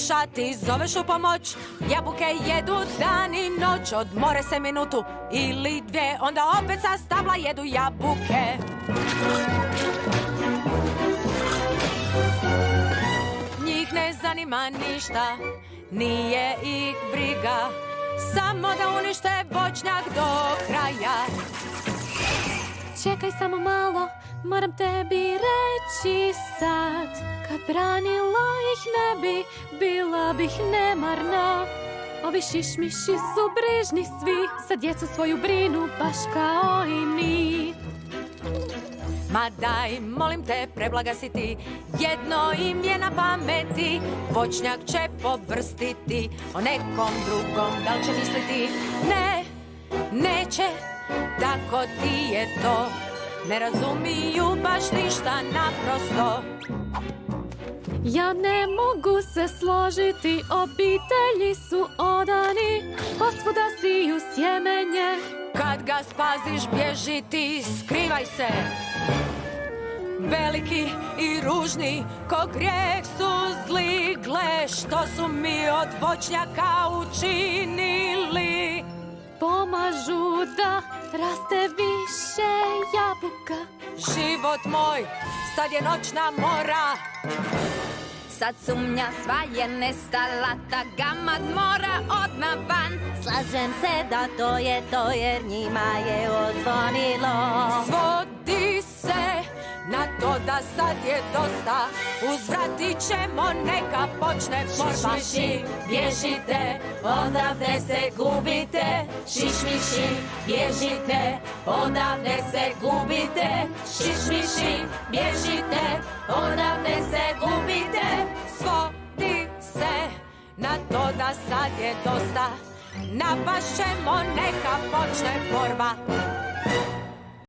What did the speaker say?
kiša, ti zoveš u pomoć. Jabuke jedu dan i noć, odmore se minutu ili dvije, onda opet sa stabla jedu jabuke. Njih ne zanima ništa, nije ih briga, samo da unište voćnjak do kraja. Čekaj samo malo, moram tebi reći sad. Kad branila ih ne bi, bila bih nemarna. Ovi šišmiši su brižni svi, za djecu svoju brinu baš kao i mi. Ma daj, molim te, preblaga si ti, jedno im je na pameti, voćnjak će povrstiti, o nekom drugom da li će misliti? Ne, neće, tako ti je to, ne razumiju baš ništa naprosto. Ja ne mogu se složiti, obitelji su odani, posvuda siju sjemenje. Kad ga spaziš bježi ti, skrivaj se. Veliki i ružni, ko grijeh su zli, gle što su mi od voćnjaka učinili. Pomažu da raste više jabuka. Život moj, sad je noćna mora. Sad sumnja sva je nestala, ta gamad mora odmah van. Slažem se da to je to jer njima je odzvonilo. Svodi se na to da sad je dosta, uzvratit ćemo, neka počne borba. Šišmiši, bježite, odavde se gubite. Šišmiši, bježite, odavde se gubite. Šišmiši, bježite, odavde se gubite. Svodi se na to da sad je dosta, napast ćemo, neka počne borba.